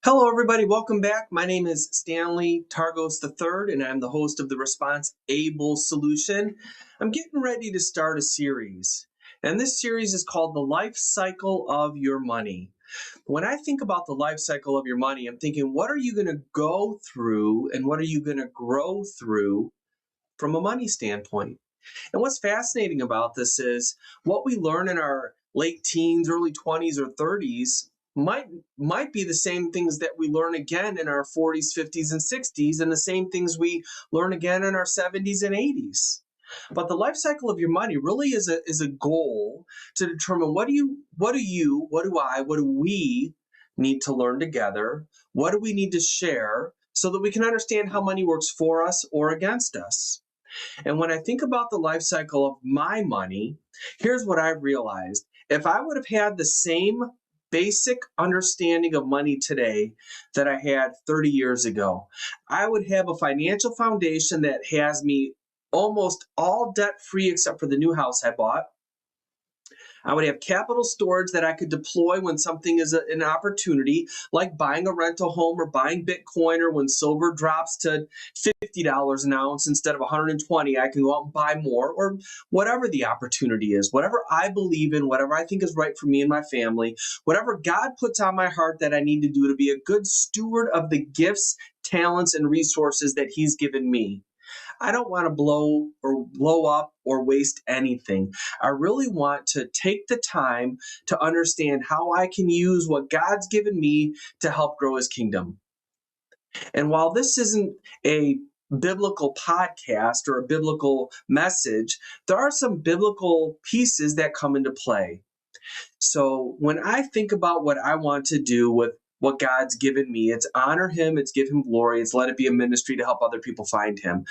Hello, everybody. Welcome back. My name is Stanley Targos III, and I'm the host of the Response Able Solution. I'm getting ready to start a series, and this series is called The Lifecycle of Your Money. When I think about the life cycle of your money, I'm thinking, what are you going to go through and what are you going to grow through from a money standpoint? And what's fascinating about this is what we learn in our late teens, early 20s, or 30s might be the same things that we learn again in our 40s, 50s, and 60s, and the same things we learn again in our 70s and 80s. But the life cycle of your money really is a goal to determine what do we need to learn together? What do we need to share so that we can understand how money works for us or against us? And when I think about the life cycle of my money, here's what I've realized. If I would have had the same basic understanding of money today that I had 30 years ago, I would have a financial foundation that has me almost all debt free except for the new house I bought. I would have capital storage that I could deploy when something is an opportunity, like buying a rental home or buying Bitcoin, or when silver drops to $50 an ounce instead of 120, I can go out and buy more, or whatever the opportunity is, whatever I believe in, whatever I think is right for me and my family, whatever God puts on my heart that I need to do to be a good steward of the gifts, talents, and resources that He's given me. I don't want to blow up or waste anything. I really want to take the time to understand how I can use what God's given me to help grow His kingdom. And while this isn't a biblical podcast or a biblical message, there are some biblical pieces that come into play. So when I think about what I want to do with what God's given me, it's honor Him, it's give Him glory, it's let it be a ministry to help other people find Him.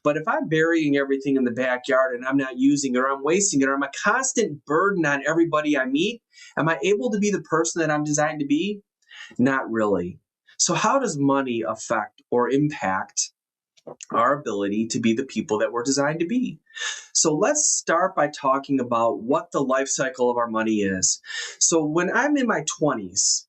But if I'm burying everything in the backyard and I'm not using it, or I'm wasting it, or I'm a constant burden on everybody I meet, am I able to be the person that I'm designed to be? Not really. So how does money affect or impact our ability to be the people that we're designed to be? So let's start by talking about what the life cycle of our money is. So when I'm in my 20s,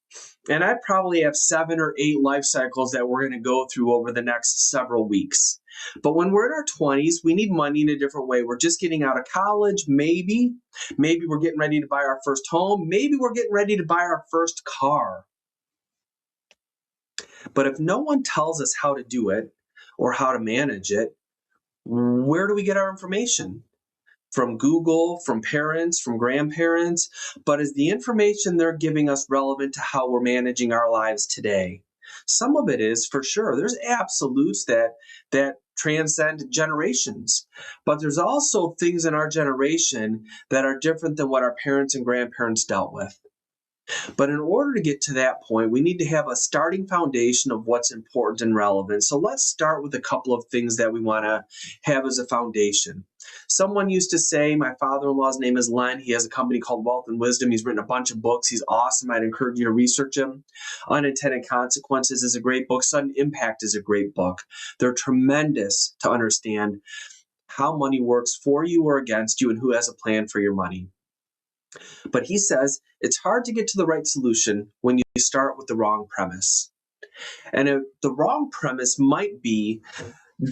and I probably have 7 or 8 life cycles that we're going to go through over the next several weeks. But when we're in our 20s, we need money in a different way. We're just getting out of college, maybe. Maybe we're getting ready to buy our first home. Maybe we're getting ready to buy our first car. But if no one tells us how to do it or how to manage it, where do we get our information? From Google, from parents, from grandparents, but is the information they're giving us relevant to how we're managing our lives today? Some of it is, for sure. There's absolutes that transcend generations, but there's also things in our generation that are different than what our parents and grandparents dealt with. But in order to get to that point, we need to have a starting foundation of what's important and relevant. So let's start with a couple of things that we want to have as a foundation. Someone used to say, my father-in-law's name is Len. He has a company called Wealth and Wisdom. He's written a bunch of books. He's awesome. I'd encourage you to research him. Unintended Consequences is a great book. Sudden Impact is a great book. They're tremendous to understand how money works for you or against you and who has a plan for your money. But he says it's hard to get to the right solution when you start with the wrong premise. And the wrong premise might be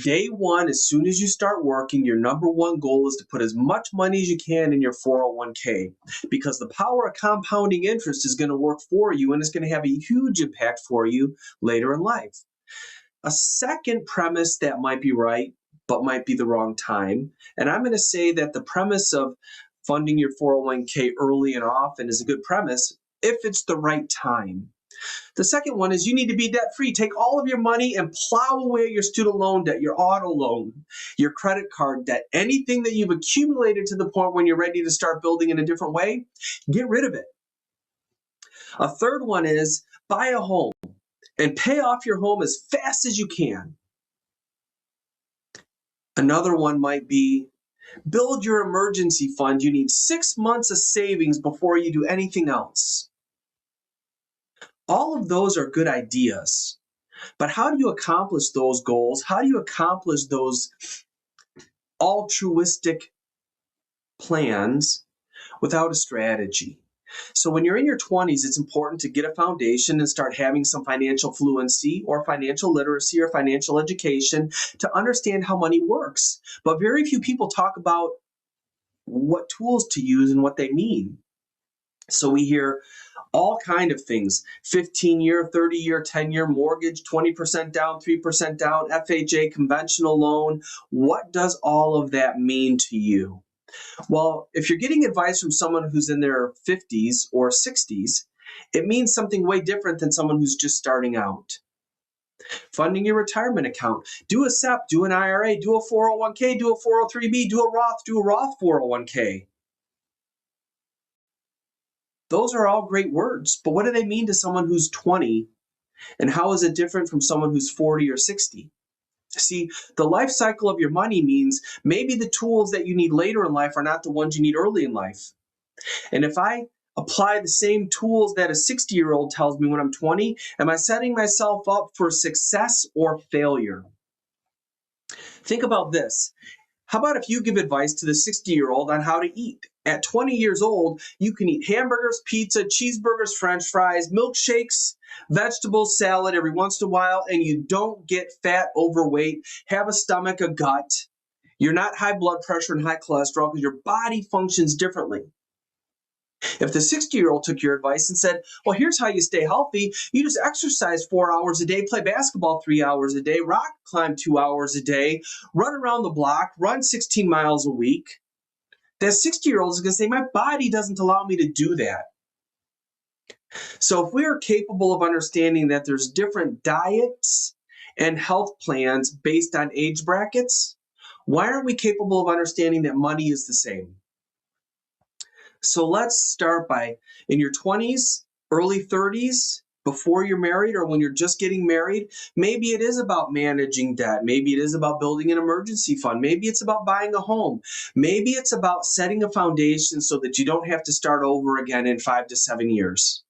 day one, as soon as you start working, your number one goal is to put as much money as you can in your 401k, because the power of compounding interest is going to work for you and it's going to have a huge impact for you later in life. A second premise that might be right, but might be the wrong time. And I'm going to say that the premise of funding your 401k early and often is a good premise if it's the right time. The second one is you need to be debt free. Take all of your money and plow away your student loan debt, your auto loan, your credit card debt, anything that you've accumulated to the point when you're ready to start building in a different way, get rid of it. A third one is buy a home and pay off your home as fast as you can. Another one might be build your emergency fund. You need 6 months of savings before you do anything else. All of those are good ideas, but how do you accomplish those goals? How do you accomplish those altruistic plans without a strategy? So when you're in your 20s, it's important to get a foundation and start having some financial fluency or financial literacy or financial education to understand how money works. But very few people talk about what tools to use and what they mean. So we hear all kind of things: 15-year, 30-year, 10-year mortgage, 20% down, 3% down, FHA, conventional loan. What does all of that mean to you? Well, if you're getting advice from someone who's in their 50s or 60s, it means something way different than someone who's just starting out. Funding your retirement account. Do a SEP, do an IRA, do a 401k, do a 403b, do a Roth 401k. Those are all great words, but what do they mean to someone who's 20? And how is it different from someone who's 40 or 60? See, the life cycle of your money means maybe the tools that you need later in life are not the ones you need early in life. And if I apply the same tools that a 60-year-old tells me when I'm 20, am I setting myself up for success or failure? Think about this. How about if you give advice to the 60-year-old on how to eat? At 20 years old, you can eat hamburgers, pizza, cheeseburgers, french fries, milkshakes, vegetables, salad every once in a while, and you don't get fat, overweight, have a stomach, a gut. You're not high blood pressure and high cholesterol because your body functions differently. If the 60-year-old took your advice and said, well, here's how you stay healthy. You just exercise 4 hours a day, play basketball 3 hours a day, rock climb 2 hours a day, run around the block, run 16 miles a week. That 60-year-old is going to say, my body doesn't allow me to do that. So if we are capable of understanding that there's different diets and health plans based on age brackets, why aren't we capable of understanding that money is the same? So let's start by, in your 20s, early 30s, before you're married or when you're just getting married, maybe it is about managing debt. Maybe it is about building an emergency fund. Maybe it's about buying a home. Maybe it's about setting a foundation so that you don't have to start over again in 5 to 7 years.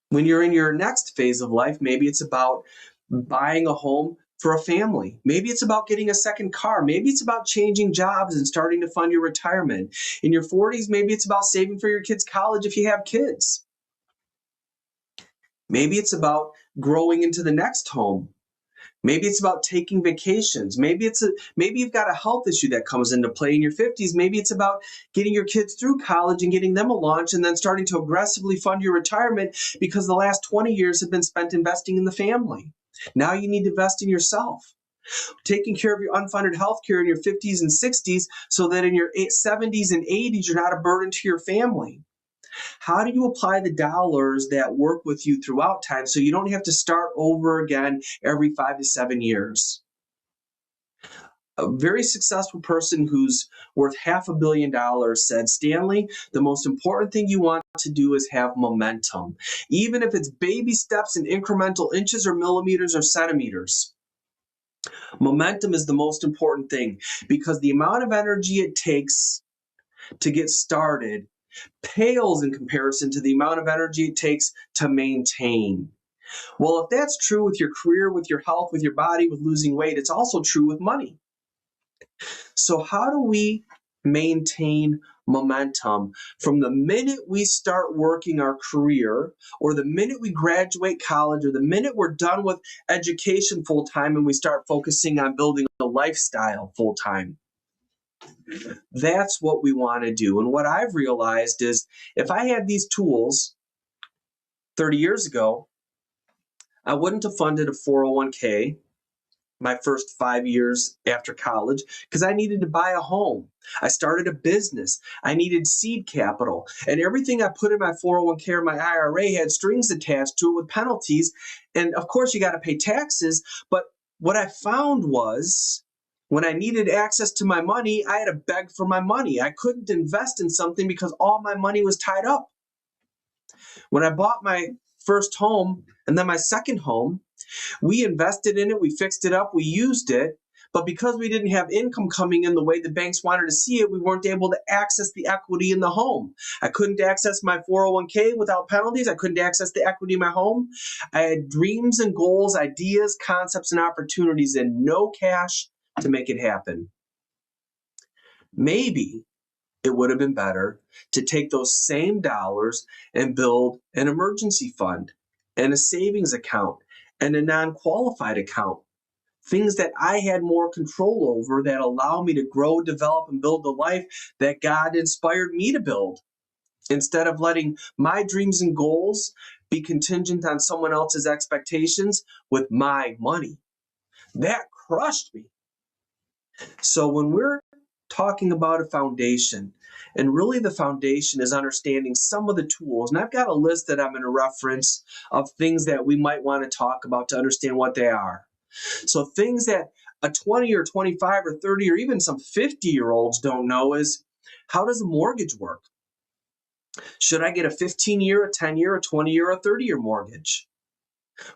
When you're in your next phase of life, maybe it's about buying a home for a family. Maybe it's about getting a second car. Maybe it's about changing jobs and starting to fund your retirement. In your 40s, maybe it's about saving for your kids' college if you have kids. Maybe it's about growing into the next home. Maybe it's about taking vacations. Maybe you've got a health issue that comes into play in your 50s. Maybe it's about getting your kids through college and getting them a launch and then starting to aggressively fund your retirement because the last 20 years have been spent investing in the family. Now you need to invest in yourself. Taking care of your unfunded health care in your 50s and 60s so that in your 70s and 80s, you're not a burden to your family. How do you apply the dollars that work with you throughout time so you don't have to start over again every 5 to 7 years? A very successful person who's worth $500 million said, Stanley, the most important thing you want to do is have momentum, even if it's baby steps and incremental inches or millimeters or centimeters. Momentum is the most important thing because the amount of energy it takes to get started pales in comparison to the amount of energy it takes to maintain. Well, if that's true with your career, with your health, with your body, with losing weight, it's also true with money. So how do we maintain momentum from the minute we start working our career or the minute we graduate college or the minute we're done with education full time and we start focusing on building a lifestyle full time? That's what we want to do. And what I've realized is if I had these tools 30 years ago, I wouldn't have funded a 401k my first 5 years after college because I needed to buy a home. I started a business. I needed seed capital. And everything I put in my 401k or my IRA had strings attached to it with penalties. And of course, you got to pay taxes. But what I found was when I needed access to my money, I had to beg for my money. I couldn't invest in something because all my money was tied up. When I bought my first home and then my second home, we invested in it, we fixed it up, we used it, but because we didn't have income coming in the way the banks wanted to see it, we weren't able to access the equity in the home. I couldn't access my 401k without penalties. I couldn't access the equity in my home. I had dreams and goals, ideas, concepts, and opportunities, and no cash to make it happen. Maybe it would have been better to take those same dollars and build an emergency fund and a savings account and a non-qualified account. Things that I had more control over that allow me to grow, develop, and build the life that God inspired me to build, instead of letting my dreams and goals be contingent on someone else's expectations with my money. That crushed me. So when we're talking about a foundation, and really the foundation is understanding some of the tools, and I've got a list that I'm going to reference of things that we might want to talk about to understand what they are. So things that a 20 or 25 or 30 or even some 50-year-olds don't know is, how does a mortgage work? Should I get a 15-year, a 10-year, a 20-year, a 30-year mortgage?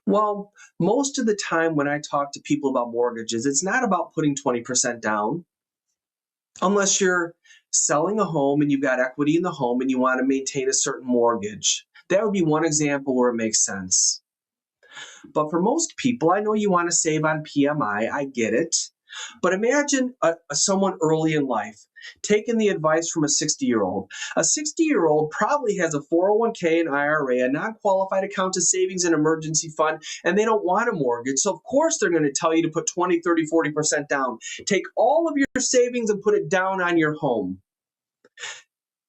Well, most of the time when I talk to people about mortgages, it's not about putting 20% down, unless you're selling a home and you've got equity in the home and you want to maintain a certain mortgage. That would be one example where it makes sense. But for most people, I know you want to save on PMI. I get it. But imagine someone early in life taking the advice from a 60-year-old. A 60-year-old probably has a 401k, an IRA, a non-qualified account to savings and emergency fund, and they don't want a mortgage. So of course they're going to tell you to put 20, 30, 40% down. Take all of your savings and put it down on your home.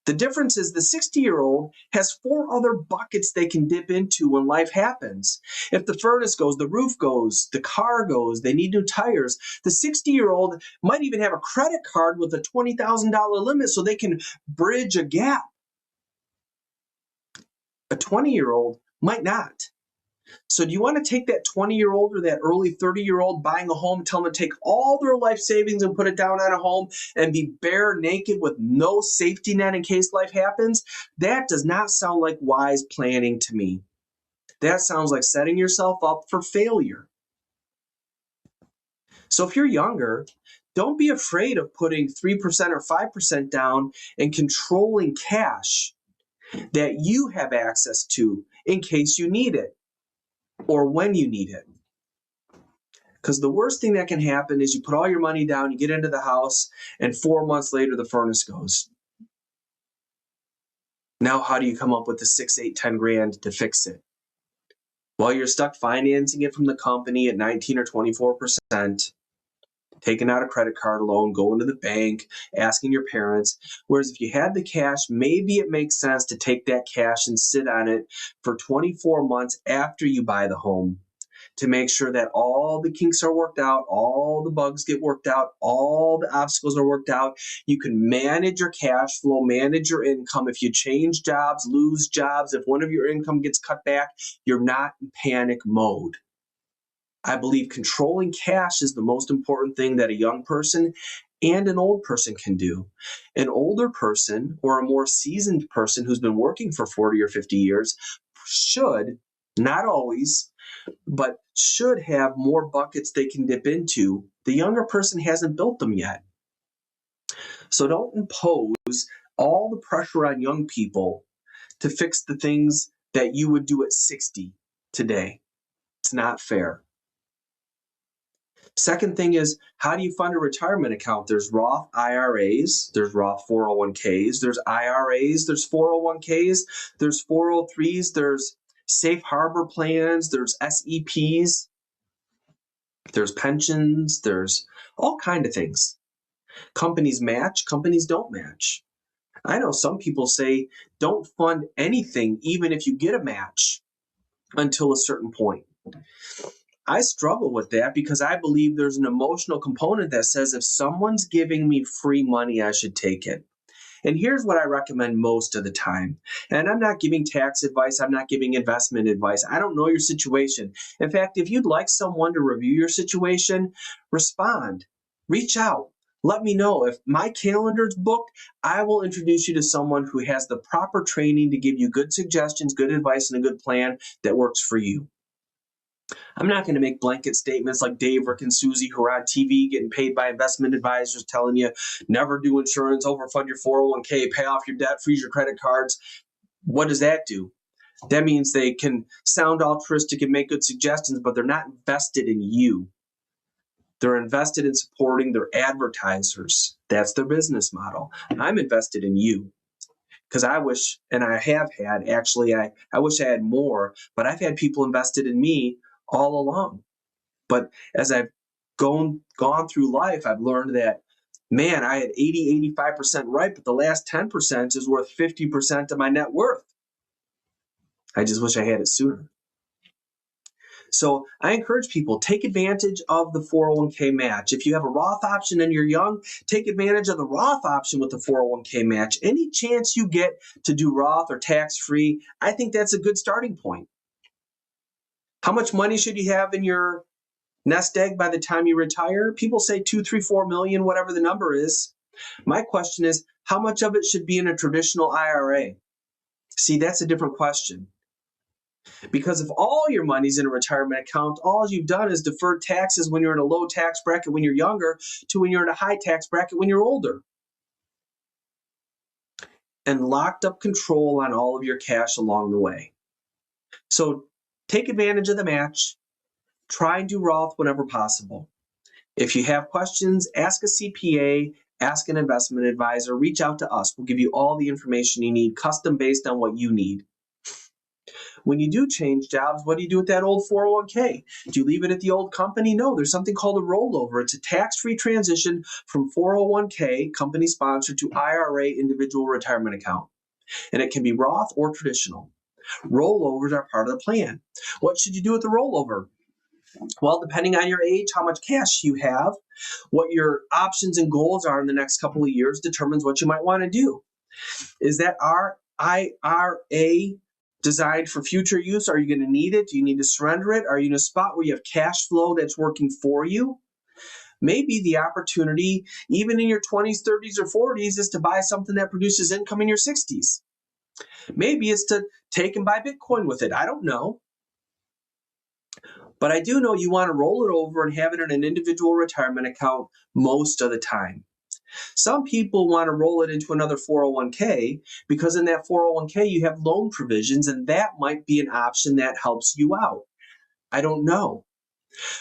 The difference is the 60-year-old has 4 other buckets they can dip into when life happens. If the furnace goes, the roof goes, the car goes, they need new tires, the 60-year-old might even have a credit card with a $20,000 limit so they can bridge a gap. A 20-year-old might not. So do you want to take that 20-year-old or that early 30-year-old buying a home, tell them to take all their life savings and put it down on a home and be bare naked with no safety net in case life happens? That does not sound like wise planning to me. That sounds like setting yourself up for failure. So if you're younger, don't be afraid of putting 3% or 5% down and controlling cash that you have access to in case you need it or when you need it. Because the worst thing that can happen is you put all your money down, you get into the house, and 4 months later the furnace goes. Now how do you come up with the 6, 8, 10 grand to fix it? Well, you're stuck financing it from the company at 19 or 24%, taking out a credit card loan, going to the bank, asking your parents. Whereas if you had the cash, maybe it makes sense to take that cash and sit on it for 24 months after you buy the home, to make sure that all the kinks are worked out, all the bugs get worked out, all the obstacles are worked out. You can manage your cash flow, manage your income. If you change jobs, lose jobs, if one of your income gets cut back, you're not in panic mode. I believe controlling cash is the most important thing that a young person and an old person can do. An older person or a more seasoned person who's been working for 40 or 50 years should, not always, but should have more buckets they can dip into. The younger person hasn't built them yet. So don't impose all the pressure on young people to fix the things that you would do at 60 today. It's not fair. Second thing is, how do you fund a retirement account? There's Roth IRAs, there's Roth 401ks, there's IRAs, there's 401ks, there's 403s, there's safe harbor plans, there's SEPs, there's pensions, there's all kinds of things. Companies match, companies don't match. I know some people say don't fund anything even if you get a match until a certain point. I struggle with that because I believe there's an emotional component that says if someone's giving me free money, I should take it. And here's what I recommend most of the time. And I'm not giving tax advice. I'm not giving investment advice. I don't know your situation. In fact, if you'd like someone to review your situation, respond, reach out. Let me know. If my calendar's booked, I will introduce you to someone who has the proper training to give you good suggestions, good advice, and a good plan that works for you. I'm not going to make blanket statements like Dave, Rick, and Susie who are on TV getting paid by investment advisors telling you never do insurance, overfund your 401k, pay off your debt, freeze your credit cards. What does that do? That means they can sound altruistic and make good suggestions, but they're not invested in you. They're invested in supporting their advertisers. That's their business model. I'm invested in you because I wish, and I have had, actually, I wish I had more, but I've had people invested in me all along. But as I've gone through life, I've learned that, man, I had 85% right, but the last 10% is worth 50% of my net worth. I just wish I had it sooner. So I encourage people, take advantage of the 401k match. If you have a Roth option and you're young, take advantage of the Roth option with the 401k match. Any chance you get to do Roth or tax-free, I think that's a good starting point. How much money should you have in your nest egg by the time you retire? People say 2, 3, 4 million, whatever the number is. My question is, how much of it should be in a traditional IRA? See, that's a different question. Because if all your money's in a retirement account, all you've done is deferred taxes when you're in a low tax bracket when you're younger to when you're in a high tax bracket when you're older. And locked up control on all of your cash along the way. So take advantage of the match. Try and do Roth whenever possible. If you have questions, ask a CPA, ask an investment advisor, reach out to us. We'll give you all the information you need, custom based on what you need. When you do change jobs, what do you do with that old 401k? Do you leave it at the old company? No, there's something called a rollover. It's a tax-free transition from 401k, company sponsored, to IRA, individual retirement account. And it can be Roth or traditional. Rollovers are part of the plan. What should you do with the rollover? Well, depending on your age, how much cash you have, what your options and goals are in the next couple of years determines what you might want to do. Is that IRA designed for future use? Are you going to need it? Do you need to surrender it? Are you in a spot where you have cash flow that's working for you? Maybe the opportunity, even in your 20s, 30s, or 40s, is to buy something that produces income in your 60s. Maybe it's to take and buy Bitcoin with it. I don't know. But I do know you want to roll it over and have it in an individual retirement account most of the time. Some people want to roll it into another 401k because in that 401k you have loan provisions, and that might be an option that helps you out. I don't know.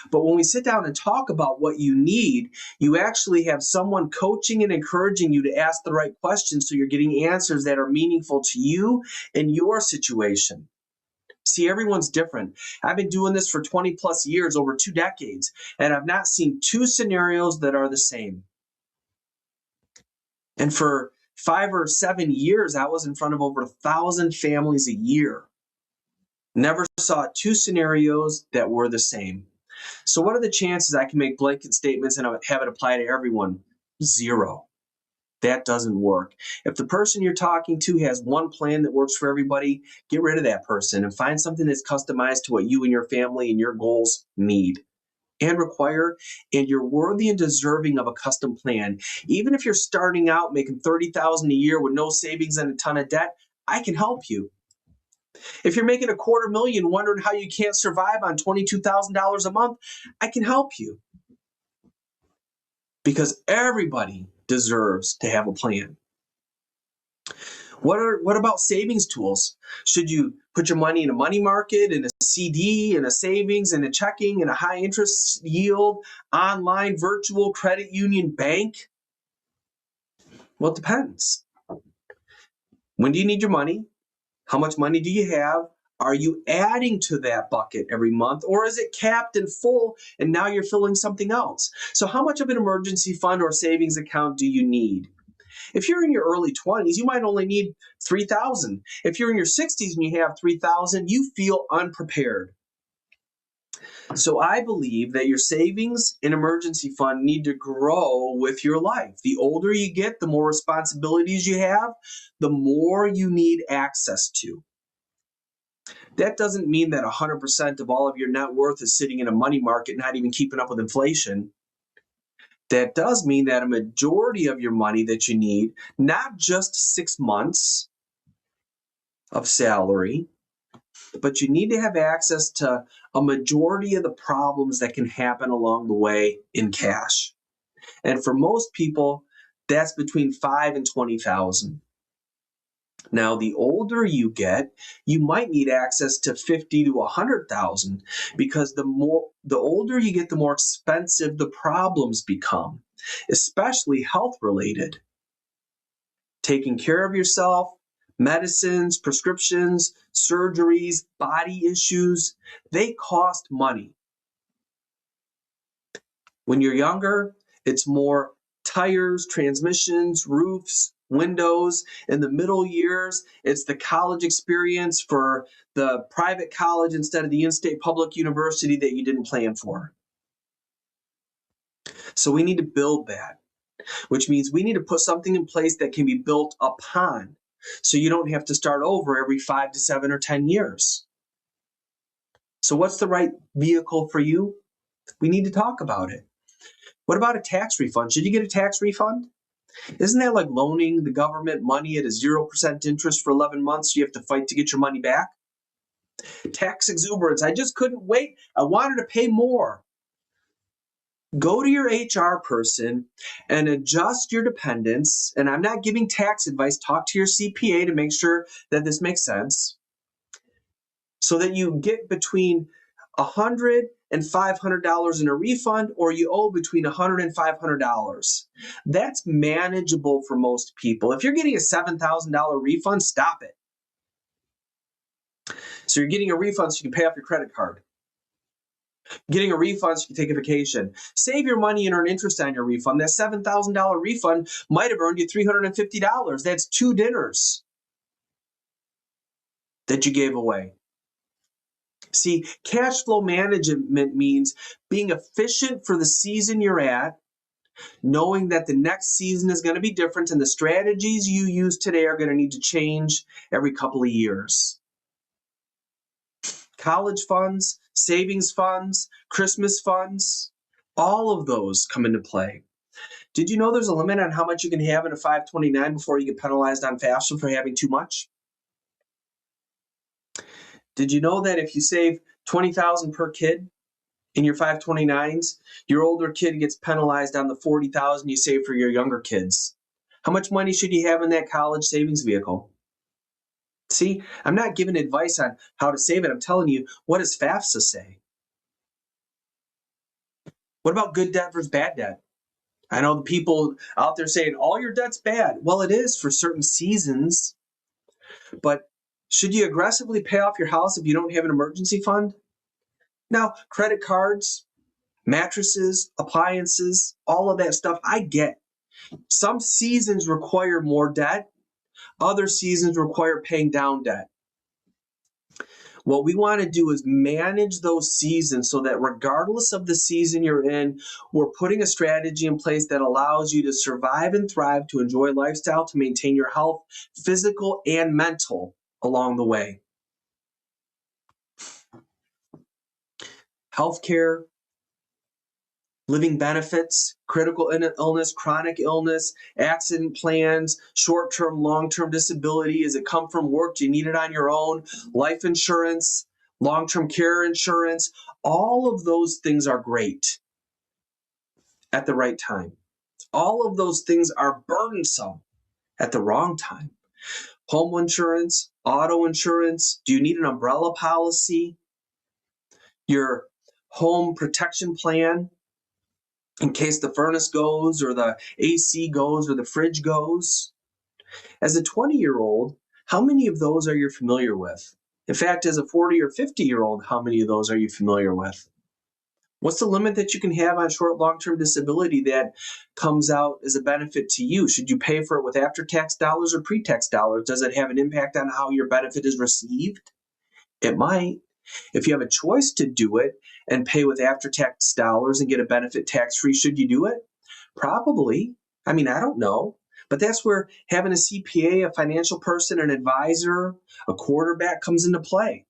But when we sit down and talk about what you need, you actually have someone coaching and encouraging you to ask the right questions so you're getting answers that are meaningful to you and your situation. See, everyone's different. I've been doing this for 20 plus years, over 2 decades, and I've not seen 2 scenarios that are the same. And for 5 or 7 years, I was in front of over 1,000 families a year. Never saw 2 scenarios that were the same. So what are the chances I can make blanket statements and have it apply to everyone? 0. That doesn't work. If the person you're talking to has one plan that works for everybody, get rid of that person and find something that's customized to what you and your family and your goals need and require, and you're worthy and deserving of a custom plan. Even if you're starting out making $30,000 a year with no savings and a ton of debt, I can help you. If you're making $250,000 wondering how you can't survive on $22,000 a month, I can help you. Because everybody deserves to have a plan. What about savings tools? Should you put your money in a money market, in a CD, in a savings, in a checking, in a high interest yield, online, virtual, credit union, bank? Well, it depends. When do you need your money? How much money do you have? Are you adding to that bucket every month, or is it capped and full and now you're filling something else? So how much of an emergency fund or savings account do you need? If you're in your early 20s, you might only need $3,000. If you're in your 60s and you have $3,000, you feel unprepared. So I believe that your savings and emergency fund need to grow with your life. The older you get, the more responsibilities you have, the more you need access to. That doesn't mean that 100% of all of your net worth is sitting in a money market, not even keeping up with inflation. That does mean that a majority of your money that you need, not just 6 months of salary, but you need to have access to a majority of the problems that can happen along the way in cash. And for most people, that's between $5,000 and $20,000. Now, the older you get, you might need access to 50 to 100,000 because the older you get, the more expensive the problems become, especially health related. Taking care of yourself, medicines, prescriptions, surgeries, body issues, they cost money. When you're younger, it's more tires, transmissions, roofs, windows. In the middle years, it's the college experience for the private college instead of the in-state public university that you didn't plan for. So we need to build that, which means we need to put something in place that can be built upon. So you don't have to start over every 5 to 7 or 10 years. So what's the right vehicle for you? We need to talk about it. What about a tax refund? Should you get a tax refund? Isn't that like loaning the government money at a 0% interest for 11 months? So you have to fight to get your money back? Tax exuberance. I just couldn't wait. I wanted to pay more. Go to your HR person and adjust your dependents. And I'm not giving tax advice. Talk to your CPA to make sure that this makes sense, so that you get between $100 and $500 in a refund, or you owe between $100 and $500. That's manageable for most people. If you're getting a $7,000 refund, stop it. So you're getting a refund so you can pay off your credit card. Getting a refund so you can take a vacation. Save your money and earn interest on your refund. That $7,000 refund might have earned you $350. That's 2 dinners that you gave away. See, cash flow management means being efficient for the season you're at, knowing that the next season is going to be different and the strategies you use today are going to need to change every couple of years. College funds, savings funds, Christmas funds, all of those come into play. Did you know there's a limit on how much you can have in a 529 before you get penalized on FAFSA for having too much? Did you know that if you save $20,000 per kid in your 529s, your older kid gets penalized on the $40,000 you save for your younger kids? How much money should you have in that college savings vehicle? See, I'm not giving advice on how to save it. I'm telling you, what does FAFSA say? What about good debt versus bad debt? I know the people out there saying all your debt's bad. Well, it is for certain seasons, but should you aggressively pay off your house if you don't have an emergency fund? Now, credit cards, mattresses, appliances, all of that stuff, I get. Some seasons require more debt, other seasons require paying down debt. What we want to do is manage those seasons so that regardless of the season you're in, we're putting a strategy in place that allows you to survive and thrive, to enjoy lifestyle, to maintain your health, physical and mental, along the way. Healthcare, living benefits, critical illness, chronic illness, accident plans, short-term, long-term disability. Does it come from work? Do you need it on your own? Life insurance, long-term care insurance. All of those things are great at the right time. All of those things are burdensome at the wrong time. Home insurance, auto insurance. Do you need an umbrella policy? Your home protection plan, in case the furnace goes or the AC goes or the fridge goes. As a 20-year-old, how many of those are you familiar with? In fact, as a 40 or 50-year-old, how many of those are you familiar with? What's the limit that you can have on short, long-term disability that comes out as a benefit to you? Should you pay for it with after-tax dollars or pre-tax dollars? Does it have an impact on how your benefit is received? It might. If you have a choice to do it and pay with after-tax dollars and get a benefit tax-free, should you do it? Probably. I mean, I don't know. But that's where having a CPA, a financial person, an advisor, a quarterback comes into play.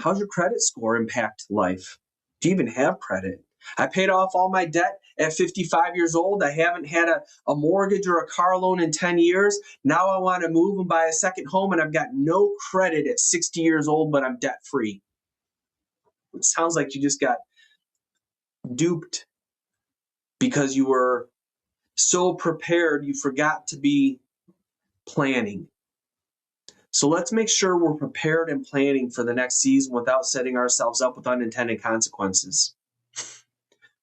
How's your credit score impact life? Do you even have credit? I paid off all my debt at 55 years old. I haven't had a mortgage or a car loan in 10 years. Now I want to move and buy a second home, and I've got no credit at 60 years old, but I'm debt free. It sounds like you just got duped because you were so prepared you forgot to be planning. So let's make sure we're prepared and planning for the next season without setting ourselves up with unintended consequences.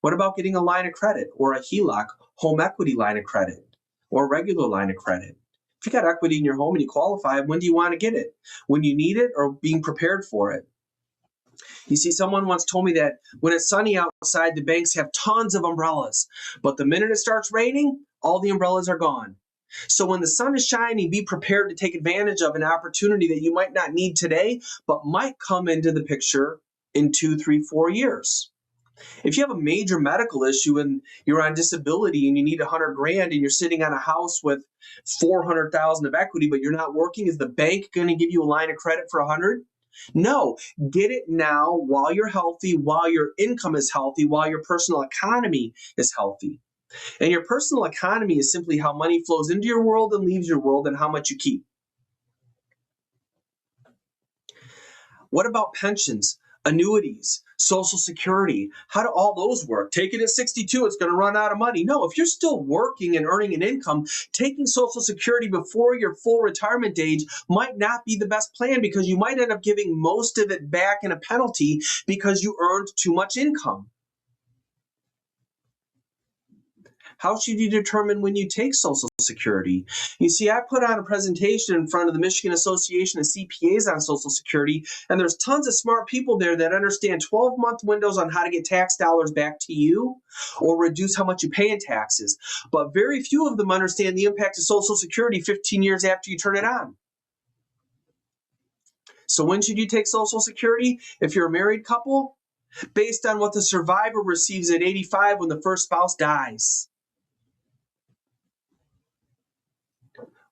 What about getting a line of credit or a HELOC, home equity line of credit, or a regular line of credit? If you got equity in your home and you qualify, when do you want to get it? When you need it or being prepared for it? You see, someone once told me that when it's sunny outside, the banks have tons of umbrellas, but the minute it starts raining, all the umbrellas are gone. So when the sun is shining, be prepared to take advantage of an opportunity that you might not need today, but might come into the picture in 2, 3, 4 years. If you have a major medical issue and you're on disability and you need $100,000 and you're sitting on a house with $400,000 of equity, but you're not working, is the bank going to give you a line of credit for $100,000? No, get it now while you're healthy, while your income is healthy, while your personal economy is healthy. And your personal economy is simply how money flows into your world and leaves your world and how much you keep. What about pensions, annuities, Social Security? How do all those work? Take it at 62, it's going to run out of money. No, if you're still working and earning an income, taking Social Security before your full retirement age might not be the best plan because you might end up giving most of it back in a penalty because you earned too much income. How should you determine when you take Social Security? You see, I put on a presentation in front of the Michigan Association of CPAs on Social Security, and there's tons of smart people there that understand 12-month windows on how to get tax dollars back to you or reduce how much you pay in taxes. But very few of them understand the impact of Social Security 15 years after you turn it on. So when should you take Social Security? If you're a married couple, based on what the survivor receives at 85 when the first spouse dies.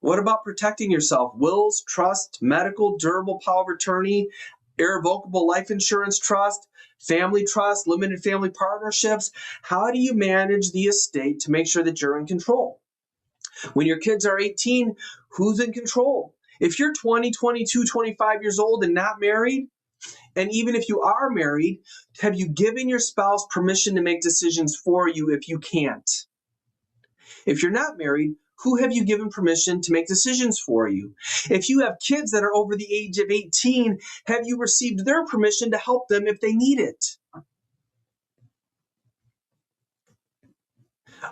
What about protecting yourself? Wills, trust, medical, durable power of attorney, irrevocable life insurance trust, family trust, limited family partnerships. How do you manage the estate to make sure that you're in control? When your kids are 18, who's in control? If you're 20, 22, 25 years old and not married, and even if you are married, have you given your spouse permission to make decisions for you if you can't? If you're not married, who have you given permission to make decisions for you? If you have kids that are over the age of 18, have you received their permission to help them if they need it?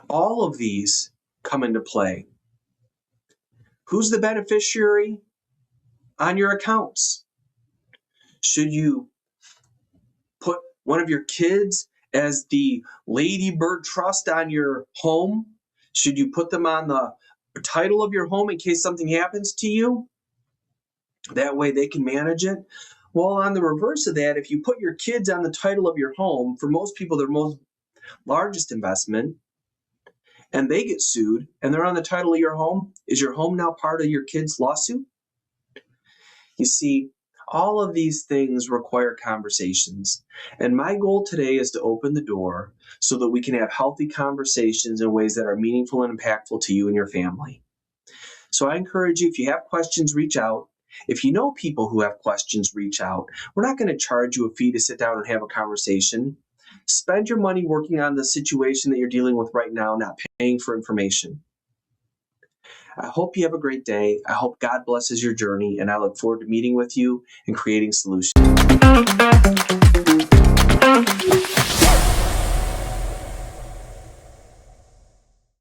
All of these come into play. Who's the beneficiary on your accounts? Should you put one of your kids as the Ladybird Trust on your home? Should you put them on the title of your home in case something happens to you? That way they can manage it. Well, on the reverse of that, if you put your kids on the title of your home, for most people, their most largest investment, and they get sued and they're on the title of your home, is your home now part of your kid's lawsuit? You see, all of these things require conversations. And my goal today is to open the door so that we can have healthy conversations in ways that are meaningful and impactful to you and your family. So I encourage you, if you have questions, reach out. If you know people who have questions, reach out. We're not going to charge you a fee to sit down and have a conversation. Spend your money working on the situation that you're dealing with right now, not paying for information. I hope you have a great day. I hope God blesses your journey, and I look forward to meeting with you and creating solutions.